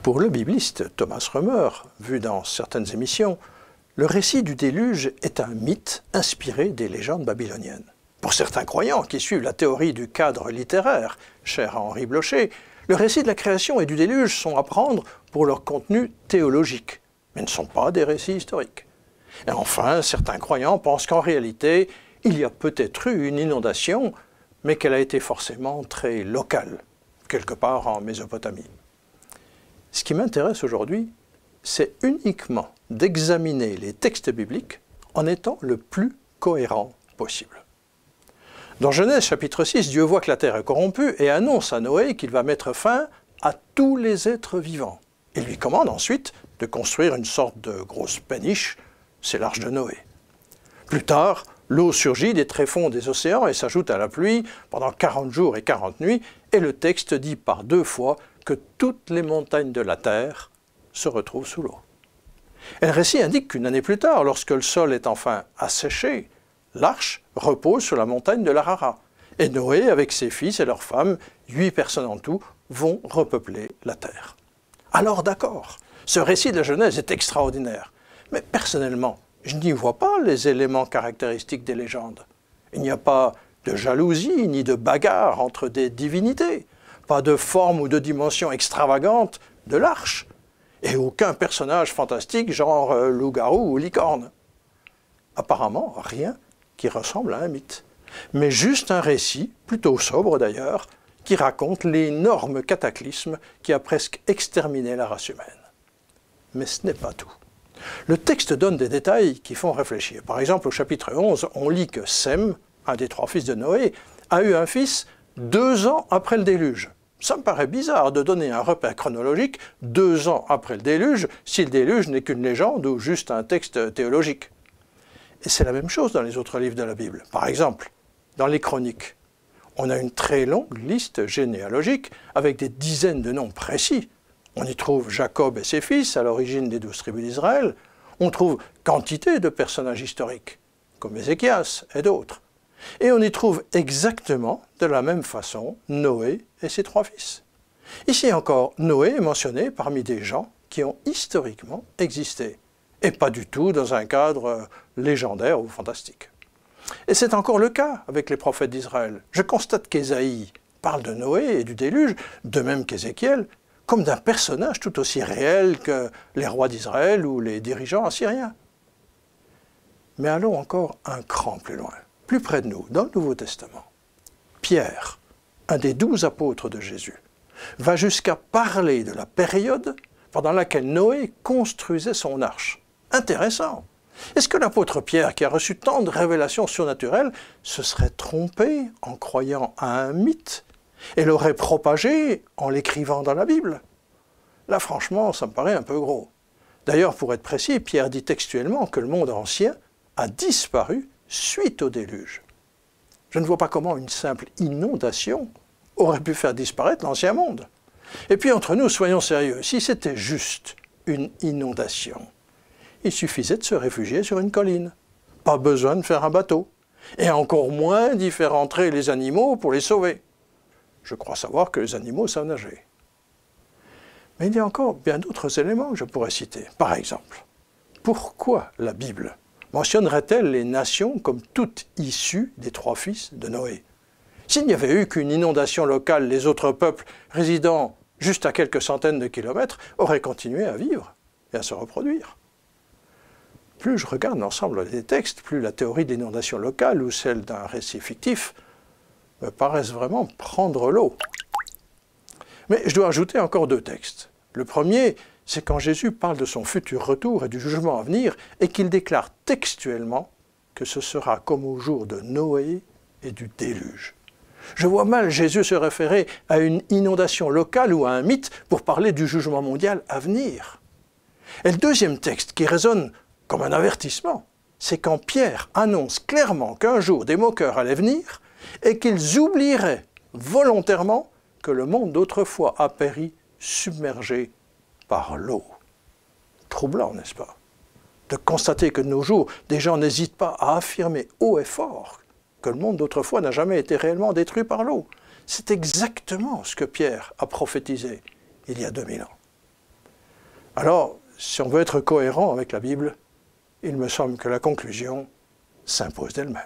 Pour le bibliste Thomas Römer, vu dans certaines émissions, le récit du déluge est un mythe inspiré des légendes babyloniennes. Pour certains croyants qui suivent la théorie du cadre littéraire, chère à Henri Blocher, le récit de la création et du déluge sont à prendre pour leur contenu théologique, mais ne sont pas des récits historiques. Et enfin, certains croyants pensent qu'en réalité, il y a peut-être eu une inondation, mais qu'elle a été forcément très locale, quelque part en Mésopotamie. Ce qui m'intéresse aujourd'hui, c'est uniquement d'examiner les textes bibliques en étant le plus cohérent possible. Dans Genèse chapitre 6, Dieu voit que la terre est corrompue et annonce à Noé qu'il va mettre fin à tous les êtres vivants. Il lui commande ensuite de construire une sorte de grosse péniche, c'est l'arche de Noé. Plus tard, l'eau surgit des tréfonds des océans et s'ajoute à la pluie pendant 40 jours et 40 nuits, et le texte dit par 2 fois que toutes les montagnes de la terre se retrouvent sous l'eau. Et le récit indique qu'une année plus tard, lorsque le sol est enfin asséché, l'arche repose sur la montagne de l'Arara. Et Noé, avec ses fils et leurs femmes, 8 personnes en tout, vont repeupler la terre. Alors d'accord, ce récit de la Genèse est extraordinaire. Mais personnellement, je n'y vois pas les éléments caractéristiques des légendes. Il n'y a pas de jalousie ni de bagarre entre des divinités, pas de forme ou de dimension extravagante de l'arche, et aucun personnage fantastique genre loup-garou ou licorne. Apparemment, rien qui ressemble à un mythe, mais juste un récit, plutôt sobre d'ailleurs, qui raconte l'énorme cataclysme qui a presque exterminé la race humaine. Mais ce n'est pas tout. Le texte donne des détails qui font réfléchir. Par exemple, au chapitre 11, on lit que Sem, un des 3 fils de Noé, a eu un fils 2 ans après le déluge. Ça me paraît bizarre de donner un repère chronologique 2 ans après le déluge, si le déluge n'est qu'une légende ou juste un texte théologique. Et c'est la même chose dans les autres livres de la Bible. Par exemple, dans les Chroniques, on a une très longue liste généalogique avec des dizaines de noms précis. On y trouve Jacob et ses fils, à l'origine des 12 tribus d'Israël. On trouve quantité de personnages historiques, comme Ézéchias et d'autres. Et on y trouve exactement de la même façon Noé et ses 3 fils. Ici encore, Noé est mentionné parmi des gens qui ont historiquement existé, et pas du tout dans un cadre légendaire ou fantastique. Et c'est encore le cas avec les prophètes d'Israël. Je constate qu'Ésaïe parle de Noé et du déluge, de même qu'Ézéchiel, comme d'un personnage tout aussi réel que les rois d'Israël ou les dirigeants assyriens. Mais allons encore un cran plus loin, plus près de nous, dans le Nouveau Testament. Pierre, un des 12 apôtres de Jésus, va jusqu'à parler de la période pendant laquelle Noé construisait son arche. Intéressant! Est-ce que l'apôtre Pierre, qui a reçu tant de révélations surnaturelles, se serait trompé en croyant à un mythe et l'aurait propagé en l'écrivant dans la Bible? Là, franchement, ça me paraît un peu gros. D'ailleurs, pour être précis, Pierre dit textuellement que le monde ancien a disparu suite au déluge. Je ne vois pas comment une simple inondation aurait pu faire disparaître l'ancien monde. Et puis, entre nous, soyons sérieux, si c'était juste une inondation, il suffisait de se réfugier sur une colline. Pas besoin de faire un bateau. Et encore moins d'y faire entrer les animaux pour les sauver. Je crois savoir que les animaux savent nager. Mais il y a encore bien d'autres éléments que je pourrais citer. Par exemple, pourquoi la Bible mentionnerait-elle les nations comme toutes issues des 3 fils de Noé? S'il n'y avait eu qu'une inondation locale, les autres peuples résidant juste à quelques centaines de kilomètres auraient continué à vivre et à se reproduire. Plus je regarde l'ensemble des textes, plus la théorie de l'inondation locale ou celle d'un récit fictif me paraissent vraiment prendre l'eau. Mais je dois ajouter encore 2 textes. Le premier, c'est quand Jésus parle de son futur retour et du jugement à venir et qu'il déclare textuellement que ce sera comme au jour de Noé et du déluge. Je vois mal Jésus se référer à une inondation locale ou à un mythe pour parler du jugement mondial à venir. Et le deuxième texte qui résonne comme un avertissement, c'est quand Pierre annonce clairement qu'un jour des moqueurs allaient venir et qu'ils oublieraient volontairement que le monde d'autrefois a péri submergé par l'eau. Troublant, n'est-ce pas? De constater que de nos jours, des gens n'hésitent pas à affirmer haut et fort que le monde d'autrefois n'a jamais été réellement détruit par l'eau. C'est exactement ce que Pierre a prophétisé il y a 2000 ans. Alors, si on veut être cohérent avec la Bible, il me semble que la conclusion s'impose d'elle-même.